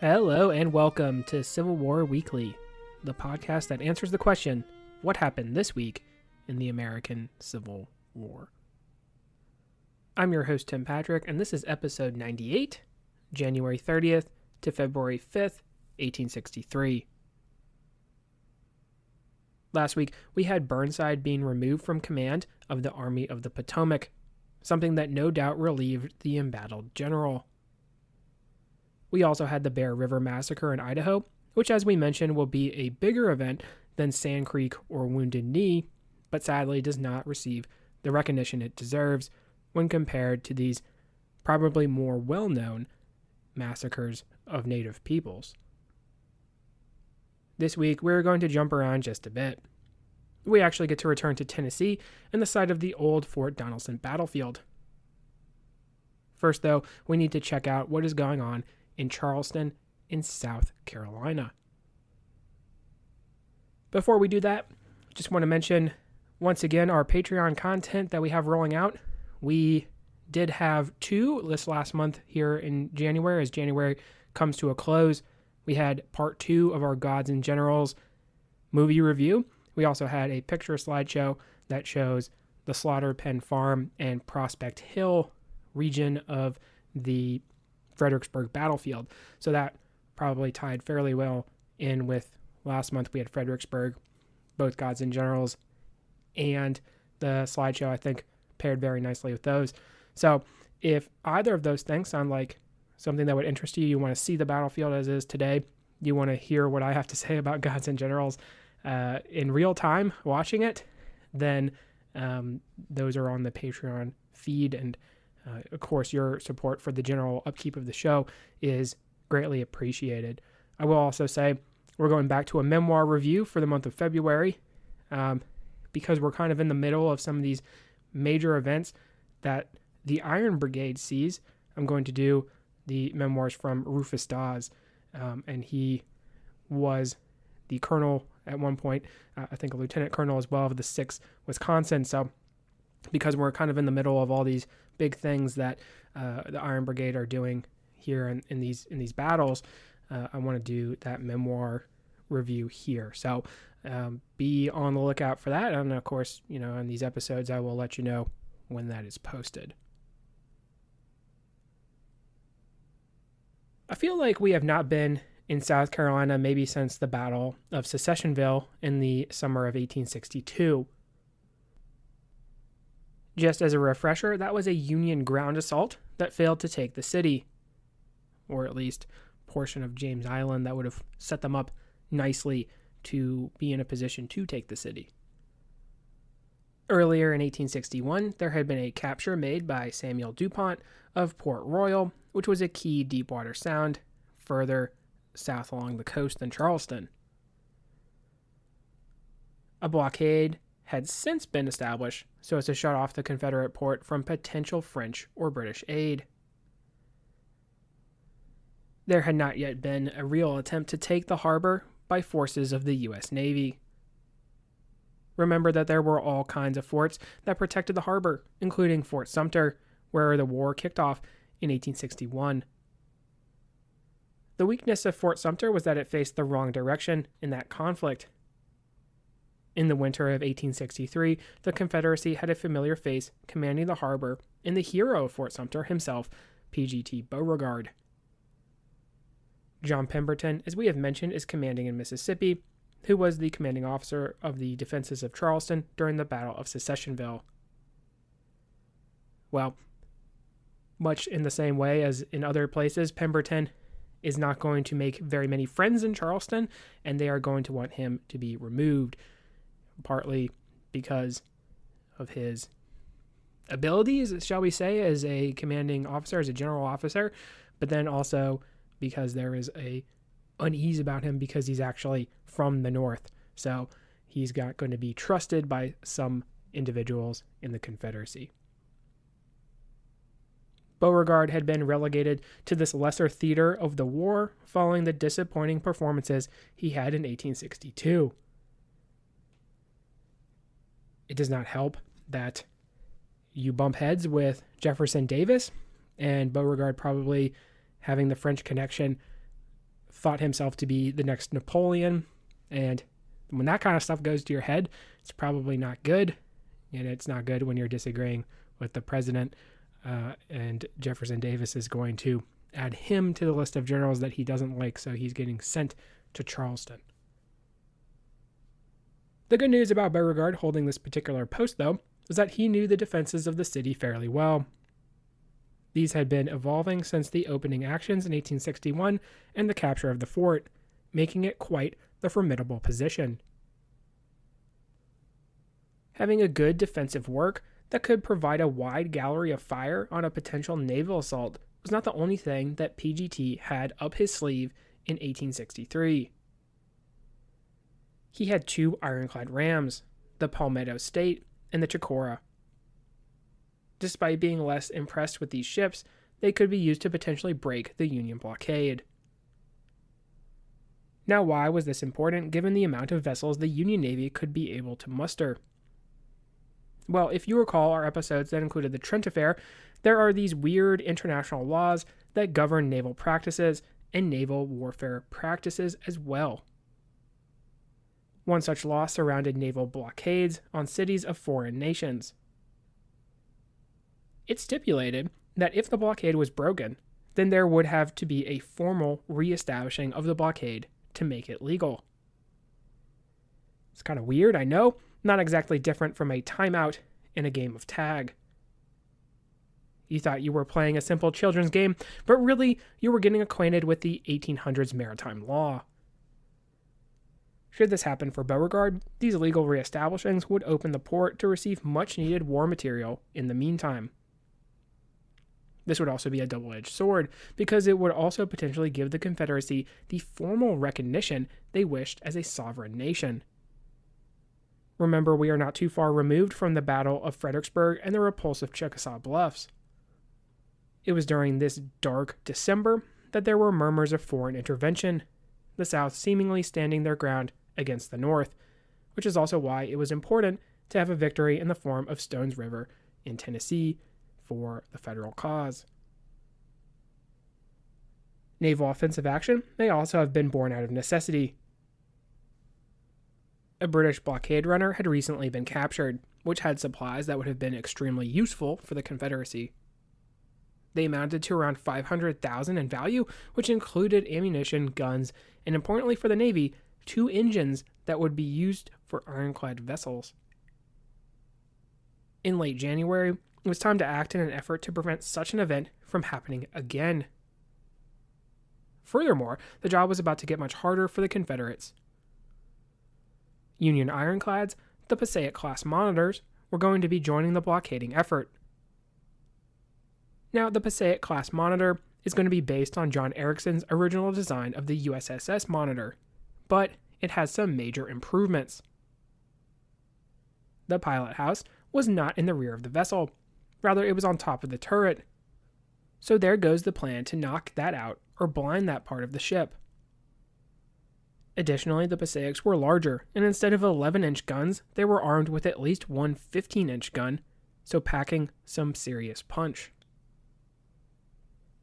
Hello and welcome to Civil War Weekly, the podcast that answers the question, what happened this week in the American Civil War? I'm your host, Tim Patrick, and this is episode 98, January 30th to February 5th, 1863. Last week, we had Burnside being removed from command of the Army of the Potomac, something that no doubt relieved the embattled general. We also had the Bear River Massacre in Idaho, which, as we mentioned, will be a bigger event than Sand Creek or Wounded Knee, but sadly does not receive the recognition it deserves when compared to these probably more well-known massacres of Native peoples. This week, we're going to jump around just a bit. We actually get to return to Tennessee and the site of the old Fort Donelson battlefield. First, though, we need to check out what is going on in Charleston in South Carolina. Before we do that, just want to mention once again our Patreon content that we have rolling out. We did have two this last month here in January. As January comes to a close, we had part 2 of our Gods and Generals movie review. We also had a picture slideshow that shows the Slaughter Pen Farm and Prospect Hill region of the Fredericksburg battlefield. So that probably tied fairly well in with last month. We had Fredericksburg, both Gods and Generals, and the slideshow, I think, paired very nicely with those. So if either of those things sound like something that would interest you, you want to see the battlefield as is today, you want to hear what I have to say about Gods and Generals in real time watching it, then those are on the Patreon feed. And of course, your support for the general upkeep of the show is greatly appreciated. I will also say we're going back to a memoir review for the month of February because we're kind of in the middle of some of these major events that the Iron Brigade sees. I'm going to do the memoirs from Rufus Dawes, and he was the colonel at one point, I think a lieutenant colonel as well, of the 6th Wisconsin. So because we're kind of in the middle of all these big things that the Iron Brigade are doing here in these battles, I want to do that memoir review here. So be on the lookout for that. And of course, in these episodes, I will let you know when that is posted. I feel like we have not been in South Carolina maybe since the Battle of Secessionville in the summer of 1862. Just as a refresher, that was a Union ground assault that failed to take the city, or at least a portion of James Island that would have set them up nicely to be in a position to take the city. Earlier in 1861, there had been a capture made by Samuel DuPont of Port Royal, which was a key deepwater sound further south along the coast than Charleston. A blockade had since been established so as to shut off the Confederate port from potential French or British aid. There had not yet been a real attempt to take the harbor by forces of the U.S. Navy. Remember that there were all kinds of forts that protected the harbor, including Fort Sumter, where the war kicked off in 1861. The weakness of Fort Sumter was that it faced the wrong direction in that conflict. In the winter of 1863, the Confederacy had a familiar face commanding the harbor in the hero of Fort Sumter himself, P.G.T. Beauregard. John Pemberton, as we have mentioned, is commanding in Mississippi, who was the commanding officer of the defenses of Charleston during the Battle of Secessionville. Well, much in the same way as in other places, Pemberton is not going to make very many friends in Charleston, and they are going to want him to be removed, partly because of his abilities, shall we say, as a commanding officer, as a general officer, but then also because there is a unease about him because he's actually from the North. So he's going to be trusted by some individuals in the Confederacy. Beauregard had been relegated to this lesser theater of the war following the disappointing performances he had in 1862. It does not help that you bump heads with Jefferson Davis, and Beauregard probably having the French connection thought himself to be the next Napoleon. And when that kind of stuff goes to your head, it's probably not good. And it's not good when you're disagreeing with the president. And Jefferson Davis is going to add him to the list of generals that he doesn't like, so he's getting sent to Charleston. The good news about Beauregard holding this particular post, though, was that he knew the defenses of the city fairly well. These had been evolving since the opening actions in 1861 and the capture of the fort, making it quite the formidable position. Having a good defensive work that could provide a wide gallery of fire on a potential naval assault was not the only thing that PGT had up his sleeve in 1863. He had 2 ironclad rams, the Palmetto State and the Chicora. Despite being less impressed with these ships, they could be used to potentially break the Union blockade. Now, why was this important given the amount of vessels the Union Navy could be able to muster? Well, if you recall our episodes that included the Trent Affair, there are these weird international laws that govern naval practices and naval warfare practices as well. One such law surrounded naval blockades on cities of foreign nations. It stipulated that if the blockade was broken, then there would have to be a formal reestablishing of the blockade to make it legal. It's kind of weird, I know, not exactly different from a timeout in a game of tag. You thought you were playing a simple children's game, but really you were getting acquainted with the 1800s maritime law. Should this happen for Beauregard, these legal reestablishings would open the port to receive much-needed war material in the meantime. This would also be a double-edged sword, because it would also potentially give the Confederacy the formal recognition they wished as a sovereign nation. Remember, we are not too far removed from the Battle of Fredericksburg and the repulsive Chickasaw Bluffs. It was during this dark December that there were murmurs of foreign intervention, the South seemingly standing their ground against the North, which is also why it was important to have a victory in the form of Stone's River in Tennessee for the federal cause. Naval offensive action may also have been born out of necessity. A British blockade runner had recently been captured, which had supplies that would have been extremely useful for the Confederacy. They amounted to around $500,000 in value, which included ammunition, guns, and importantly for the Navy, 2 engines that would be used for ironclad vessels. In late January, it was time to act in an effort to prevent such an event from happening again. Furthermore, the job was about to get much harder for the Confederates. Union ironclads, the Passaic-class monitors, were going to be joining the blockading effort. Now, the Passaic-class monitor is going to be based on John Ericsson's original design of the USSS Monitor, but it has some major improvements. The pilot house was not in the rear of the vessel, rather it was on top of the turret. So there goes the plan to knock that out or blind that part of the ship. Additionally, the Passaics were larger, and instead of 11-inch guns, they were armed with at least one 15-inch gun, so packing some serious punch.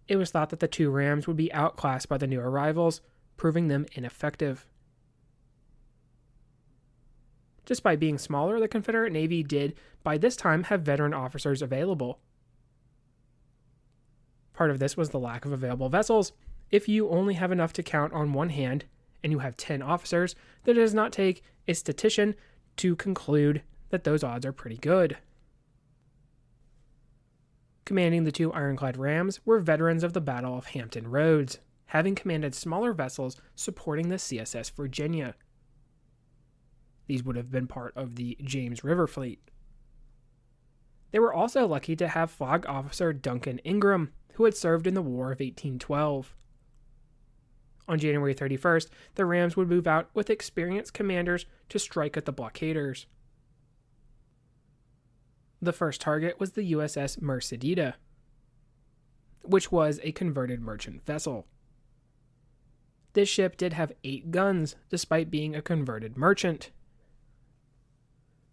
It was thought that the 2 rams would be outclassed by the new arrivals, proving them ineffective. Despite being smaller, the Confederate Navy did, by this time, have veteran officers available. Part of this was the lack of available vessels. If you only have enough to count on one hand, and you have 10 officers, then it does not take a statistician to conclude that those odds are pretty good. Commanding the 2 ironclad rams were veterans of the Battle of Hampton Roads, having commanded smaller vessels supporting the CSS Virginia. These would have been part of the James River Fleet. They were also lucky to have Flag Officer Duncan Ingram, who had served in the War of 1812. On January 31st, the rams would move out with experienced commanders to strike at the blockaders. The first target was the USS Mercedita, which was a converted merchant vessel. This ship did have 8 guns, despite being a converted merchant.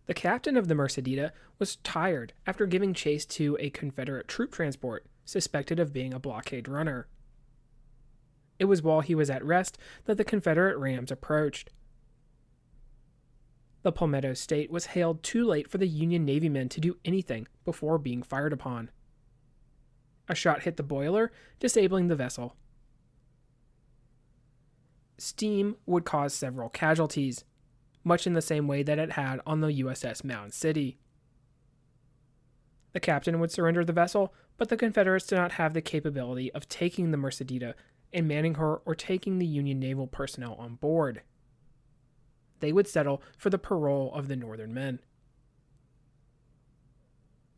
The captain of the Mercedita was tired after giving chase to a Confederate troop transport, suspected of being a blockade runner. It was while he was at rest that the Confederate rams approached. The Palmetto State was hailed too late for the Union Navy men to do anything before being fired upon. A shot hit the boiler, disabling the vessel. Steam would cause several casualties, much in the same way that it had on the USS Mound City. The captain would surrender the vessel, but the Confederates did not have the capability of taking the Mercedita and manning her or taking the Union naval personnel on board. They would settle for the parole of the Northern men.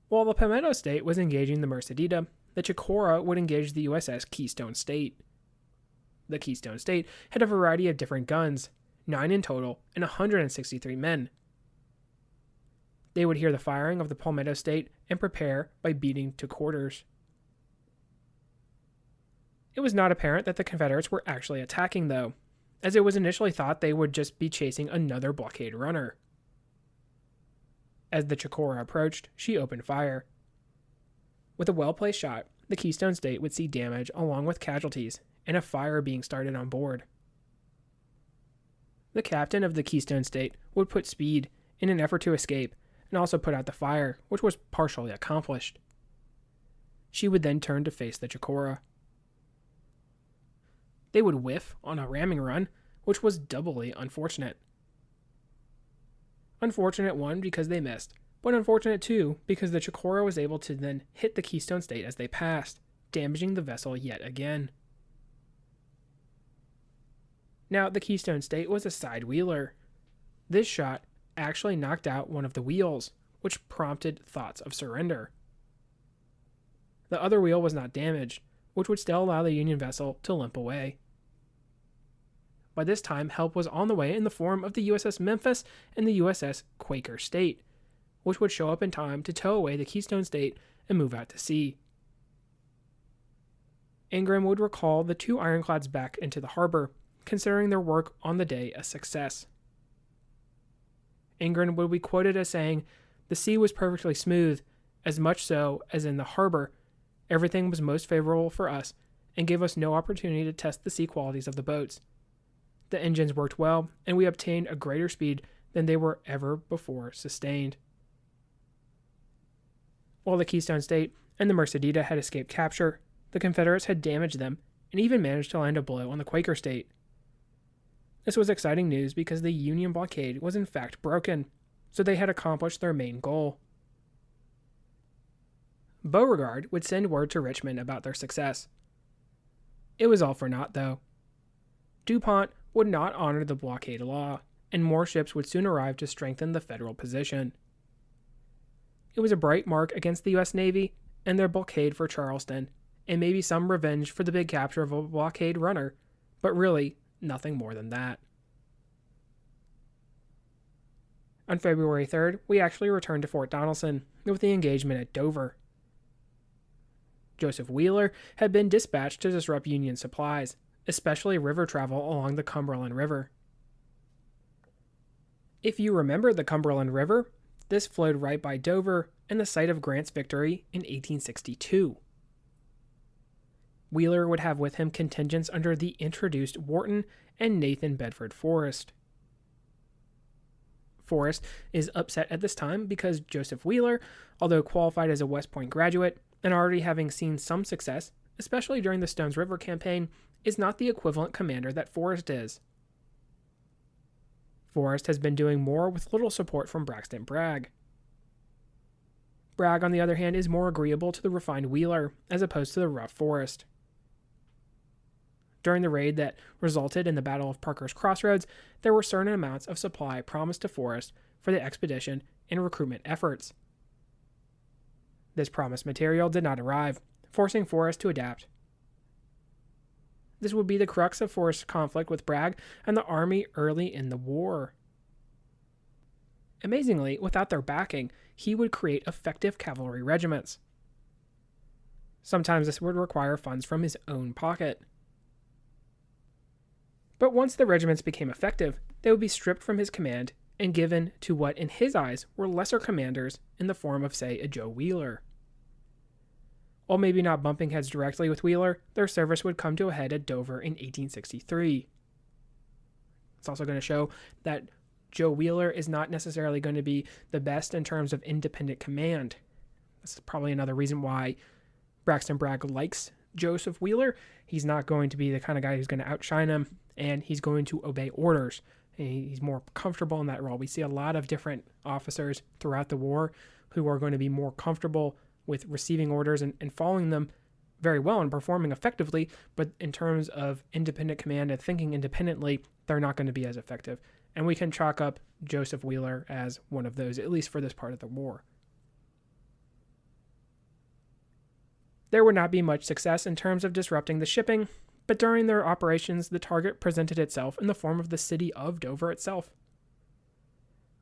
While the Palmetto State was engaging the Mercedita, the Chicora would engage the USS Keystone State. The Keystone State had a variety of different guns, 9 in total, and 163 men. They would hear the firing of the Palmetto State and prepare by beating to quarters. It was not apparent that the Confederates were actually attacking, though, as it was initially thought they would just be chasing another blockade runner. As the Chicora approached, she opened fire. With a well-placed shot, the Keystone State would see damage along with casualties and a fire being started on board. The captain of the Keystone State would put speed in an effort to escape and also put out the fire, which was partially accomplished. She would then turn to face the Chicora. They would whiff on a ramming run, which was doubly unfortunate. Unfortunate, one, because they missed, but unfortunate, two, because the Chicora was able to then hit the Keystone State as they passed, damaging the vessel yet again. Now, the Keystone State was a side wheeler. This shot actually knocked out one of the wheels, which prompted thoughts of surrender. The other wheel was not damaged, which would still allow the Union vessel to limp away. By this time, help was on the way in the form of the USS Memphis and the USS Quaker State, which would show up in time to tow away the Keystone State and move out to sea. Ingram would recall the 2 ironclads back into the harbor, considering their work on the day a success. Ingram would be quoted as saying, "The sea was perfectly smooth, as much so as in the harbor. Everything was most favorable for us, and gave us no opportunity to test the sea qualities of the boats. The engines worked well, and we obtained a greater speed than they were ever before sustained." While the Keystone State and the Mercedita had escaped capture, the Confederates had damaged them and even managed to land a blow on the Quaker State. This was exciting news because the Union blockade was in fact broken, so they had accomplished their main goal. Beauregard would send word to Richmond about their success. It was all for naught, though. DuPont would not honor the blockade law, and more ships would soon arrive to strengthen the federal position. It was a bright mark against the U.S. Navy and their blockade for Charleston, and maybe some revenge for the big capture of a blockade runner, but really nothing more than that. On February 3rd, we actually returned to Fort Donelson with the engagement at Dover. Joseph Wheeler had been dispatched to disrupt Union supplies, especially river travel along the Cumberland River. If you remember the Cumberland River, this flowed right by Dover and the site of Grant's victory in 1862. Wheeler would have with him contingents under the introduced Wharton and Nathan Bedford Forrest. Forrest is upset at this time because Joseph Wheeler, although qualified as a West Point graduate and already having seen some success, especially during the Stones River campaign, is not the equivalent commander that Forrest is. Forrest has been doing more with little support from Braxton Bragg. Bragg, on the other hand, is more agreeable to the refined Wheeler as opposed to the rough Forrest. During the raid that resulted in the Battle of Parker's Crossroads, there were certain amounts of supply promised to Forrest for the expedition and recruitment efforts. This promised material did not arrive, forcing Forrest to adapt. This would be the crux of Forrest's conflict with Bragg and the Army early in the war. Amazingly, without their backing, he would create effective cavalry regiments. Sometimes this would require funds from his own pocket. But once the regiments became effective, they would be stripped from his command and given to what in his eyes were lesser commanders in the form of, say, a Joe Wheeler. While maybe not bumping heads directly with Wheeler, their service would come to a head at Dover in 1863. It's also going to show that Joe Wheeler is not necessarily going to be the best in terms of independent command. This is probably another reason why Braxton Bragg likes Joseph Wheeler. He's not going to be the kind of guy who's going to outshine him, and he's going to obey orders. He's more comfortable in that role. We see a lot of different officers throughout the war who are going to be more comfortable with receiving orders and following them very well and performing effectively, but in terms of independent command and thinking independently, they're not going to be as effective. And we can chalk up Joseph Wheeler as one of those, at least for this part of the war. There would not be much success in terms of disrupting the shipping, but during their operations, the target presented itself in the form of the city of Dover itself.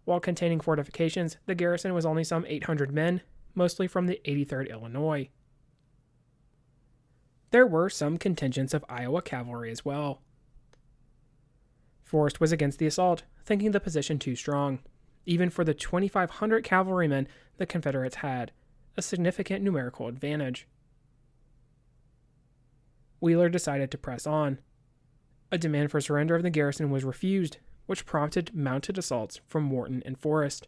While containing fortifications, the garrison was only some 800 men, mostly from the 83rd Illinois. There were some contingents of Iowa cavalry as well. Forrest was against the assault, thinking the position too strong, even for the 2,500 cavalrymen the Confederates had, a significant numerical advantage. Wheeler decided to press on. A demand for surrender of the garrison was refused, which prompted mounted assaults from Wharton and Forrest.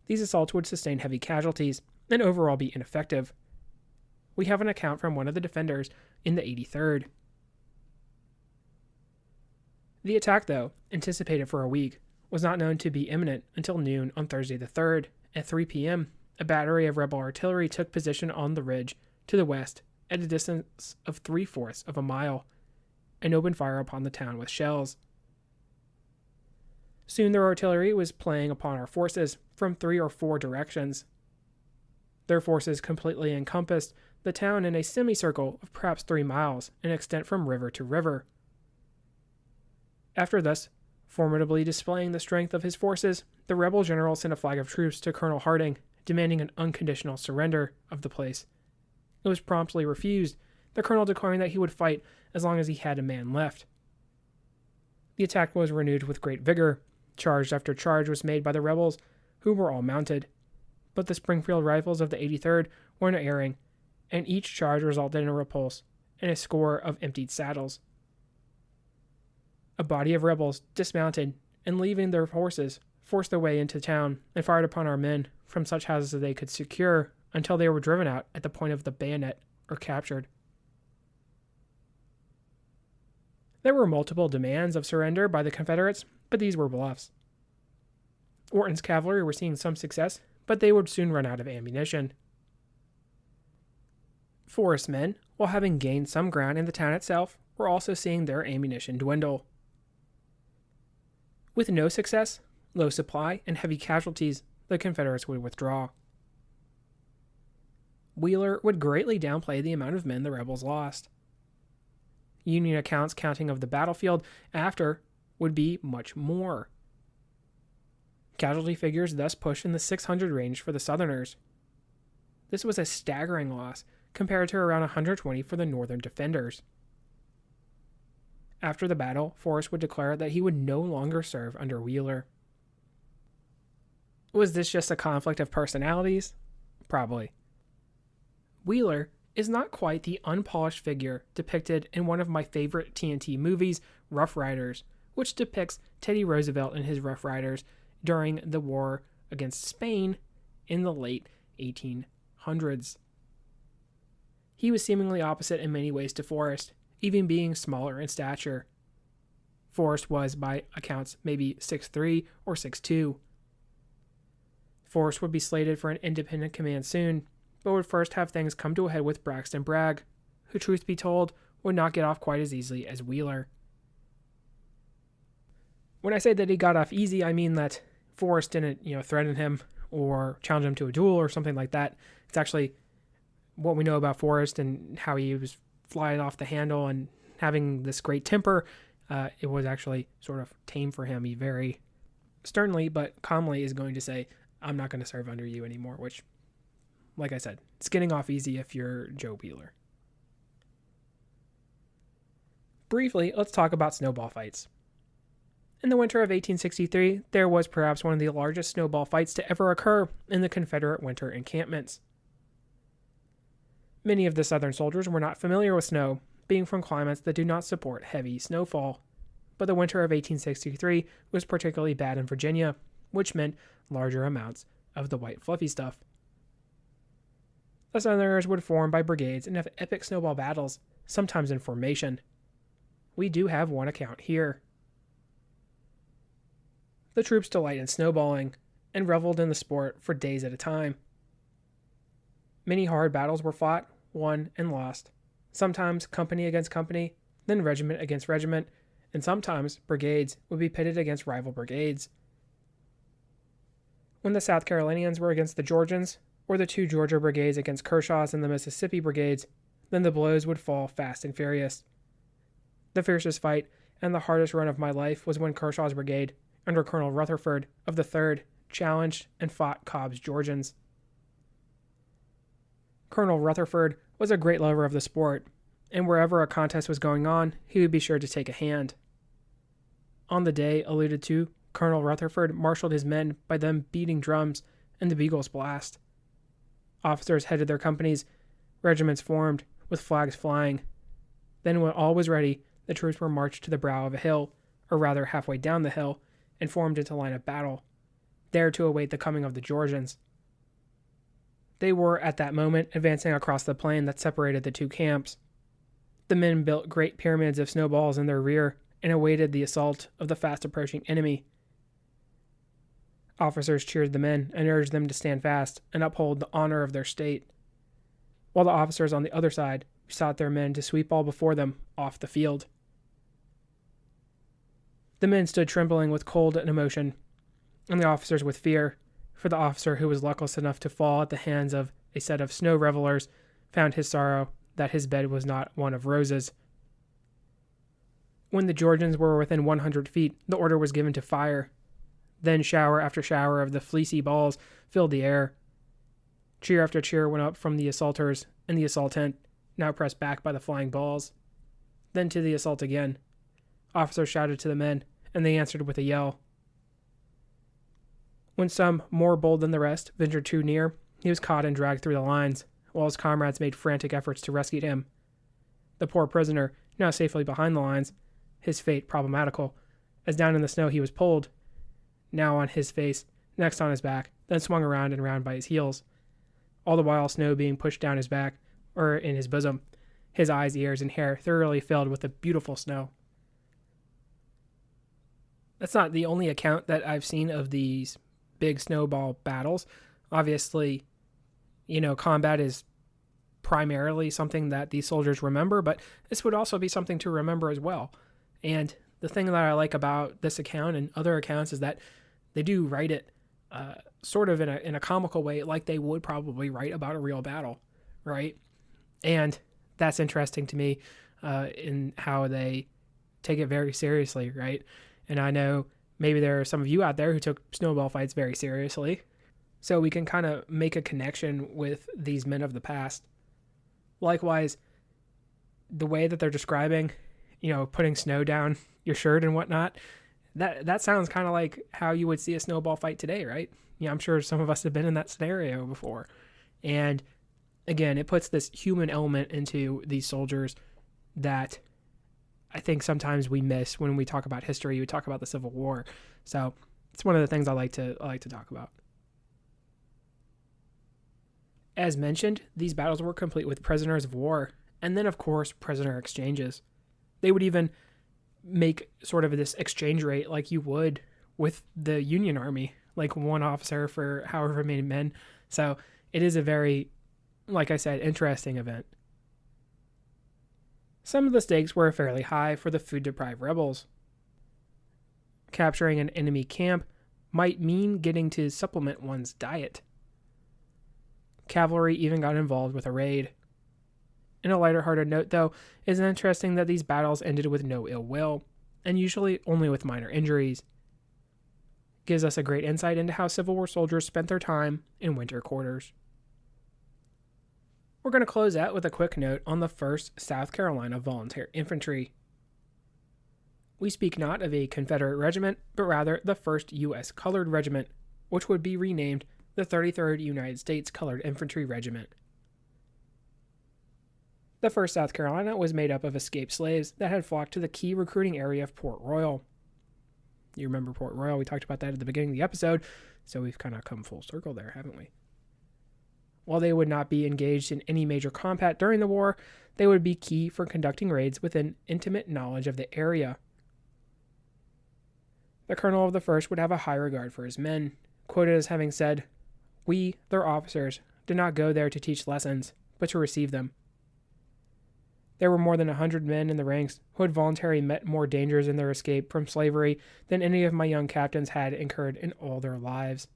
These assaults would sustain heavy casualties and overall be ineffective. We have an account from one of the defenders in the 83rd. The attack, though, anticipated for a week, was not known to be imminent until noon on Thursday the 3rd. At 3 p.m., a battery of rebel artillery took position on the ridge to the west at a distance of 3/4 of a mile and opened fire upon the town with shells. Soon their artillery was playing upon our forces from 3 or 4 directions. Their forces completely encompassed the town in a semicircle of perhaps 3 miles in extent from river to river. After thus formidably displaying the strength of his forces, the rebel general sent a flag of truce to Colonel Harding, demanding an unconditional surrender of the place. It was promptly refused, the colonel declaring that he would fight as long as he had a man left. The attack was renewed with great vigor. Charge after charge was made by the rebels, who were all mounted. But the Springfield rifles of the 83rd were unerring, and each charge resulted in a repulse and a score of emptied saddles. A body of rebels dismounted and, leaving their horses, forced their way into town and fired upon our men from such houses as they could secure until they were driven out at the point of the bayonet or captured. There were multiple demands of surrender by the Confederates, but these were bluffs. Wharton's cavalry were seeing some success, but they would soon run out of ammunition. Forrest's men, while having gained some ground in the town itself, were also seeing their ammunition dwindle. With no success, low supply, and heavy casualties, the Confederates would withdraw. Wheeler would greatly downplay the amount of men the rebels lost. Union accounts counting of the battlefield after would be much more. Casualty figures thus pushed in the 600 range for the Southerners. This was a staggering loss compared to around 120 for the Northern defenders. After the battle, Forrest would declare that he would no longer serve under Wheeler. Was this just a conflict of personalities? Probably. Wheeler is not quite the unpolished figure depicted in one of my favorite TNT movies, Rough Riders, which depicts Teddy Roosevelt and his Rough Riders during the war against Spain in the late 1800s. He was seemingly opposite in many ways to Forrest, even being smaller in stature. Forrest was, by accounts, maybe 6'3" or 6'2". Forrest would be slated for an independent command soon, but would first have things come to a head with Braxton Bragg, who, truth be told, would not get off quite as easily as Wheeler. When I say that he got off easy, I mean that Forrest didn't, threaten him or challenge him to a duel or something like that. It's actually what we know about Forrest and how he was flying off the handle and having this great temper. It was actually sort of tame for him. He very sternly but calmly is going to say, "I'm not going to serve under you anymore," which, like I said, it's getting off easy if you're Joe Wheeler. Briefly, let's talk about snowball fights. In the winter of 1863, there was perhaps one of the largest snowball fights to ever occur in the Confederate winter encampments. Many of the Southern soldiers were not familiar with snow, being from climates that do not support heavy snowfall. But the winter of 1863 was particularly bad in Virginia, which meant larger amounts of the white fluffy stuff. The Southerners would form by brigades and have epic snowball battles, sometimes in formation. We do have one account here. The troops delight in snowballing, and reveled in the sport for days at a time. Many hard battles were fought, won, and lost, sometimes company against company, then regiment against regiment, and sometimes brigades would be pitted against rival brigades. When the South Carolinians were against the Georgians, or the two Georgia brigades against Kershaw's and the Mississippi brigades, then the blows would fall fast and furious. The fiercest fight and the hardest run of my life was when Kershaw's brigade, under Colonel Rutherford of the 3rd, challenged and fought Cobb's Georgians. Colonel Rutherford was a great lover of the sport, and wherever a contest was going on, he would be sure to take a hand. On the day alluded to, Colonel Rutherford marshaled his men by them beating drums and the bugles blast. Officers headed their companies, regiments formed, with flags flying. Then when all was ready, the troops were marched to the brow of a hill, or rather halfway down the hill, and formed into line of battle, there to await the coming of the Georgians. They were, at that moment, advancing across the plain that separated the two camps. The men built great pyramids of snowballs in their rear and awaited the assault of the fast-approaching enemy. Officers cheered the men and urged them to stand fast and uphold the honor of their state, while the officers on the other side besought their men to sweep all before them off the field. The men stood trembling with cold and emotion, and the officers with fear, for the officer who was luckless enough to fall at the hands of a set of snow revelers found his sorrow that his bed was not one of roses. When the Georgians were within 100 feet, the order was given to fire. Then shower after shower of the fleecy balls filled the air. Cheer after cheer went up from the assaulters and the assaultant, now pressed back by the flying balls. Then to the assault again. Officers shouted to the men, and they answered with a yell. When some, more bold than the rest, ventured too near, he was caught and dragged through the lines, while his comrades made frantic efforts to rescue him. The poor prisoner, now safely behind the lines, his fate problematical, as down in the snow he was pulled, now on his face, next on his back, then swung around and round by his heels, all the while snow being pushed down his back, or in his bosom, his eyes, ears, and hair thoroughly filled with the beautiful snow. That's not the only account that I've seen of these big snowball battles. Obviously, combat is primarily something that these soldiers remember, but this would also be something to remember as well. And the thing that I like about this account and other accounts is that they do write it sort of in a comical way, like they would probably write about a real battle, right? And that's interesting to me in how they take it very seriously, right? And I know maybe there are some of you out there who took snowball fights very seriously, so we can kind of make a connection with these men of the past. Likewise, the way that they're describing, putting snow down your shirt and whatnot, that sounds kind of like how you would see a snowball fight today, right? I'm sure some of us have been in that scenario before. And again, it puts this human element into these soldiers that I think sometimes we miss when we talk about history. We talk about the Civil War. So it's one of the things I like to talk about. As mentioned, these battles were complete with prisoners of war, and then of course prisoner exchanges. They would even make sort of this exchange rate like you would with the Union Army, like one officer for however many men. So it is a very, like I said, interesting event. Some of the stakes were fairly high for the food-deprived rebels. Capturing an enemy camp might mean getting to supplement one's diet. Cavalry even got involved with a raid. In a lighter-hearted note, though, it is interesting that these battles ended with no ill will, and usually only with minor injuries. Gives us a great insight into how Civil War soldiers spent their time in winter quarters. We're going to close out with a quick note on the 1st South Carolina Volunteer Infantry. We speak not of a Confederate regiment, but rather the 1st U.S. Colored Regiment, which would be renamed the 33rd United States Colored Infantry Regiment. The 1st South Carolina was made up of escaped slaves that had flocked to the key recruiting area of Port Royal. You remember Port Royal? We talked about that at the beginning of the episode, so we've kind of come full circle there, haven't we? While they would not be engaged in any major combat during the war, they would be key for conducting raids with an intimate knowledge of the area. The colonel of the 1st would have a high regard for his men, quoted as having said, "We, their officers, did not go there to teach lessons, but to receive them." There were more than 100 men in the ranks who had voluntarily met more dangers in their escape from slavery than any of my young captains had incurred in all their lives.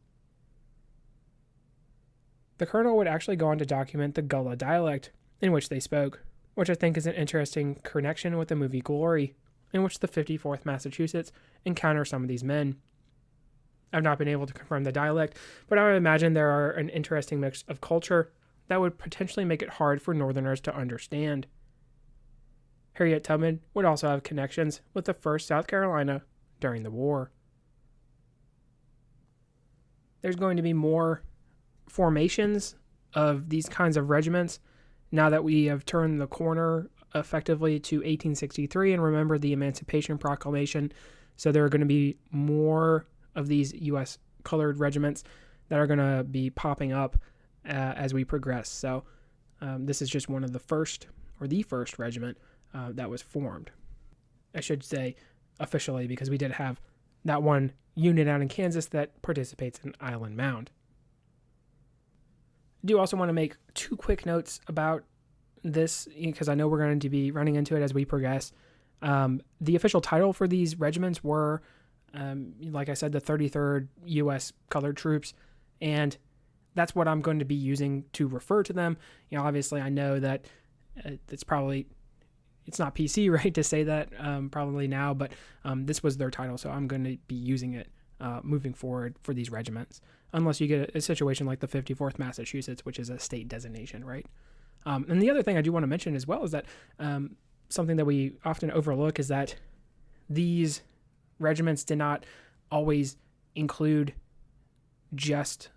The colonel would actually go on to document the Gullah dialect in which they spoke, which I think is an interesting connection with the movie Glory, in which the 54th Massachusetts encounter some of these men. I've not been able to confirm the dialect, but I would imagine there are an interesting mix of culture that would potentially make it hard for Northerners to understand. Harriet Tubman would also have connections with the 1st South Carolina during the war. There's going to be more formations of these kinds of regiments now that we have turned the corner effectively to 1863 and remember the Emancipation Proclamation. So there are going to be more of these U.S. colored regiments that are going to be popping up as we progress. So this is just one of the first regiment that was formed. I should say officially, because we did have that one unit out in Kansas that participates in Island Mound. I do also want to make 2 quick notes about this, because I know we're going to be running into it as we progress. The official title for these regiments were, like I said, the 33rd U.S. Colored Troops, and that's what I'm going to be using to refer to them. Obviously, I know that it's not PC, right, to say that probably now, but this was their title, so I'm going to be using it moving forward for these regiments, unless you get a situation like the 54th Massachusetts, which is a state designation, right? And the other thing I do want to mention as well is that something that we often overlook is that these regiments did not always include just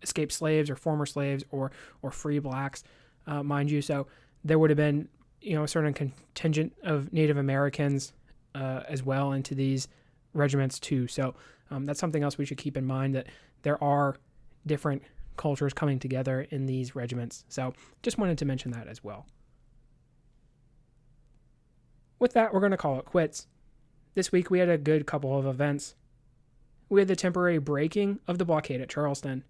escaped slaves or former slaves or free blacks, mind you. So there would have been a certain contingent of Native Americans as well into these regiments too. So that's something else we should keep in mind, that there are different cultures coming together in these regiments. So just wanted to mention that as well. With that, we're going to call it quits. This week we had a good couple of events. We had the temporary breaking of the blockade at Charleston.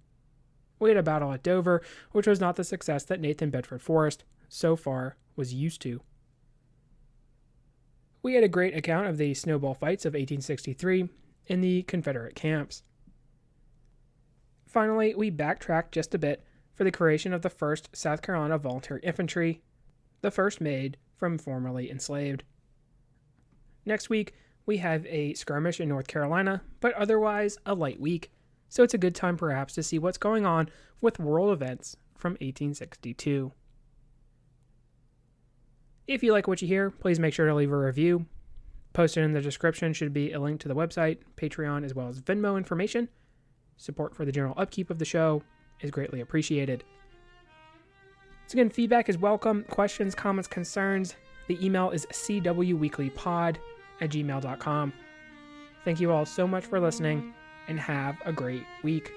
We had a battle at Dover, which was not the success that Nathan Bedford Forrest so far was used to. We had a great account of the snowball fights of 1863 in the Confederate camps. Finally, we backtracked just a bit for the creation of the 1st South Carolina Volunteer Infantry, the first made from formerly enslaved. Next week, we have a skirmish in North Carolina, but otherwise a light week, so it's a good time perhaps to see what's going on with world events from 1862. If you like what you hear, please make sure to leave a review. Posted in the description should be a link to the website, Patreon, as well as Venmo information. Support for the general upkeep of the show is greatly appreciated. So again, feedback is welcome. Questions, comments, concerns. The email is cwweeklypod@gmail.com. Thank you all so much for listening, and have a great week.